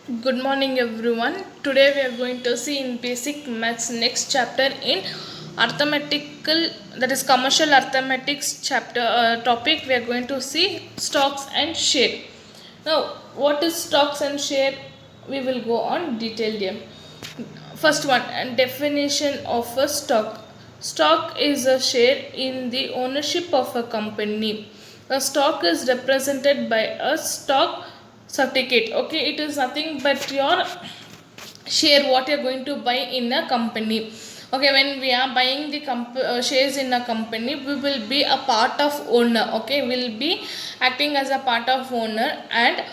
Good morning, everyone. Today we are going to see in basic maths next chapter in arithmetical, that is commercial arithmetics chapter topic. We are going to see stocks and share. Now, what is stocks and share? We will go on detailed here. First one, and definition of a stock. Stock is a share in the ownership of a company. A stock is represented by a stock certificate. Okay, it is nothing but your share what you're going to buy in a company. Okay, when we are buying the shares in a company, we will be a part of owner. Okay, will be acting as a part of owner, and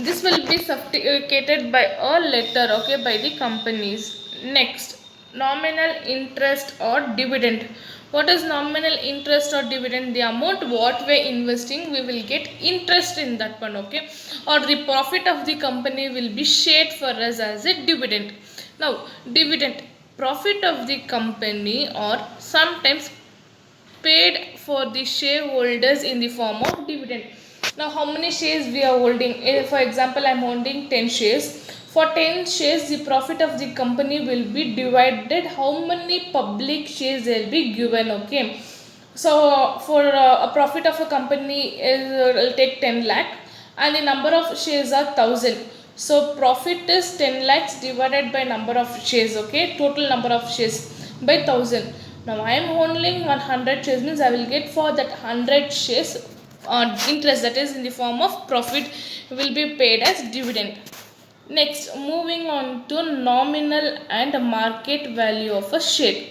this will be certificated by a letter, okay, by the companies. Next, nominal interest or dividend. What is nominal interest or dividend? The amount what we're investing, we will get interest in that one, okay, or the profit of the company will be shared for us as a dividend. Now, dividend, profit of the company, or sometimes paid for the shareholders in the form of dividend. Now, how many shares we are holding? For example, I am holding 10 shares. For 10 shares, the profit of the company will be divided. How many public shares will be given? Okay. So, for a profit of a company is will take 10 lakh, and the number of shares are 1000. So, profit is 10 lakhs divided by number of shares. Okay, total number of shares by 1000. Now, I am holding 100 shares, means I will get for that 100 shares interest, that is in the form of profit, will be paid as dividend. Next, moving on to nominal and market value of a share.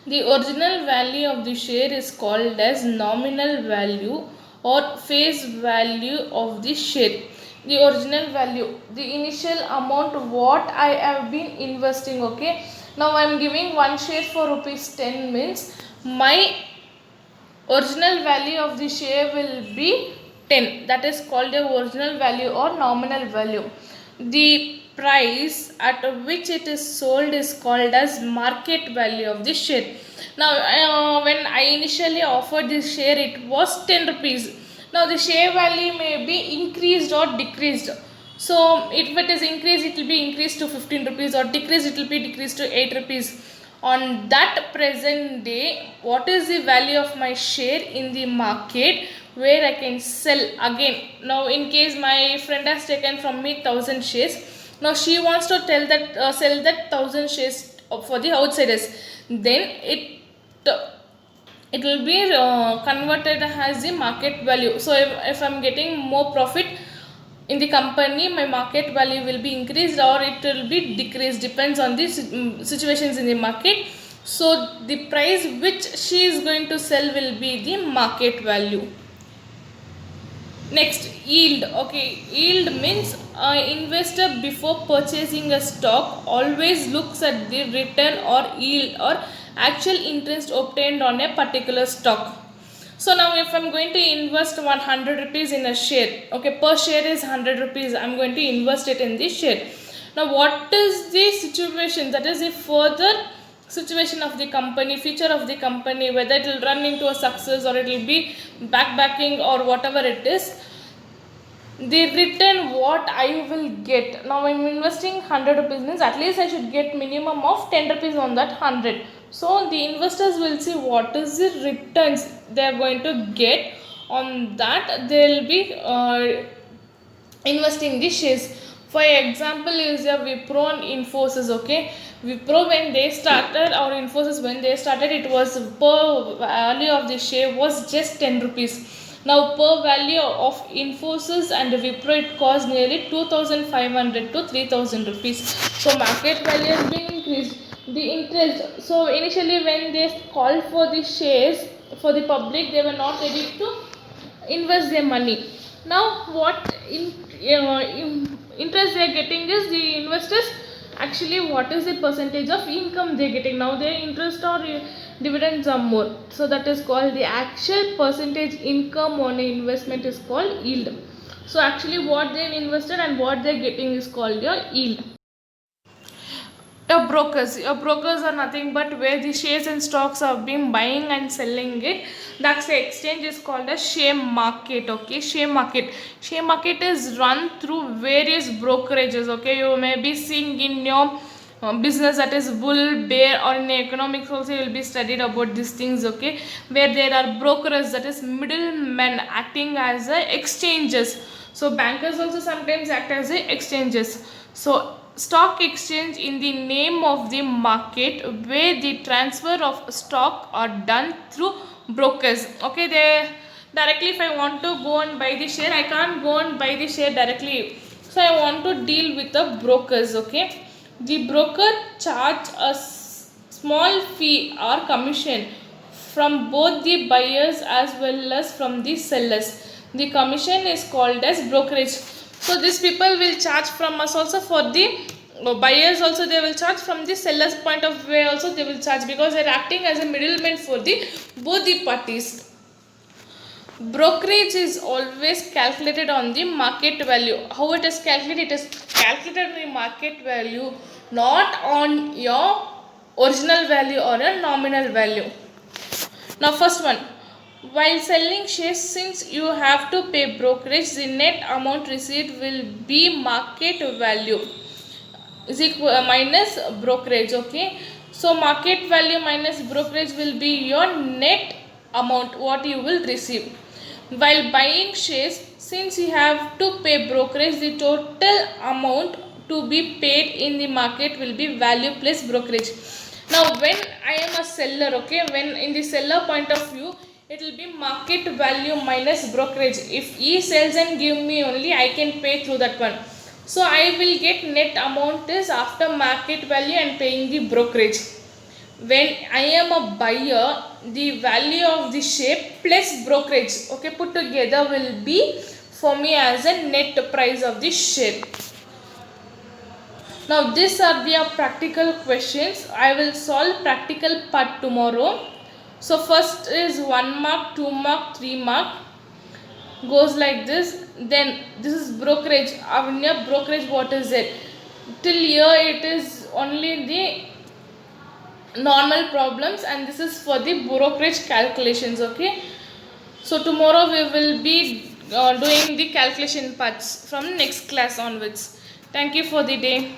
The original value of the share is called as nominal value or face value of the share. The original value, the initial amount what I have been investing. Okay, now I am giving one share for rupees 10, means my original value of the share will be 10. That is called the original value or nominal value. The price at which it is sold is called as market value of the share. Now, when I initially offered this share, it was 10 rupees. Now, the share value may be increased or decreased. So, if it is increased, it will be increased to 15 rupees, or decreased, it will be decreased to 8 rupees. On that present day, what is the value of my share in the market where I can sell again? Now, in case my friend has taken from me 1000 shares, now she wants to tell that sell that 1000 shares for the outsiders, then it will be converted as the market value. So, if I'm getting more profit in the company, my market value will be increased or it will be decreased, depends on the situations in the market. So, the price which she is going to sell will be the market value. Next, yield. Okay, yield means investor before purchasing a stock always looks at the return or yield or actual interest obtained on a particular stock. So now, if I'm going to invest 100 rupees in a share, okay, per share is 100 rupees, I'm going to invest it in this share. Now, what is the situation, that is the further situation of the company, future of the company, whether it will run into a success or it will be backbacking or whatever it is, the return what I will get. Now, I'm investing 100 rupees, means at least I should get minimum of 10 rupees on that 100. So, the investors will see what is the returns they are going to get. On that, they will be investing the shares. For example, is a Wipro and Infosys. Okay, Wipro when they started, or Infosys when they started, it was per value of the share was just 10 rupees. Now, per value of Infosys and Wipro, it cost nearly 2500 to 3000 rupees. So, market value has been increased. The interest, so initially when they called for the shares for the public, they were not ready to invest their money. Now, what interest they are getting is the investors, actually what is the percentage of income they are getting. Now, their interest or dividends are more, so that is called the actual percentage income on an investment is called yield. So, actually what they have invested and what they are getting is called your yield. Brokers are nothing but where the shares and stocks are being buying and selling it. That's the exchange is called a share market. Okay, share market is run through various brokerages. Okay, you may be seeing in your business, that is bull, bear, or in economics also you will be studied about these things. Okay, where there are brokers, that is middlemen acting as exchanges. So bankers also sometimes act as exchanges. So stock exchange in the name of the market where the transfer of stock are done through brokers. Okay, they directly, if I want to go and buy the share, I can't go and buy the share directly, so I want to deal with the brokers. Okay, the broker charge a small fee or commission from both the buyers as well as from the sellers. The commission is called as brokerage. So these people will charge from us also, for the buyers also they will charge, from the sellers point of view also they will charge, because they are acting as a middleman for the both the parties. Brokerage is always calculated on the market value. How it is calculated? It is calculated on the market value, not on your original value or a nominal value. Now first one, while selling shares, since you have to pay brokerage, the net amount received will be market value is equal minus brokerage. Okay, so market value minus brokerage will be your net amount what you will receive. While buying shares, since you have to pay brokerage, the total amount to be paid in the market will be value plus brokerage. Now when I am a seller, okay, when in the seller point of view, it will be market value minus brokerage. If he sells and give me only, I can pay through that one. So I will get net amount is after market value and paying the brokerage. When I am a buyer, the value of the share plus brokerage, okay, put together will be for me as a net price of the share. Now these are the practical questions. I will solve practical part tomorrow. So first is 1 mark, 2 mark, 3 mark, goes like this. Then this is brokerage. Avanya, brokerage, what is it? Till here it is only the normal problems, and this is for the brokerage calculations. Okay, so tomorrow we will be doing the calculation parts from next class onwards. Thank you for the day.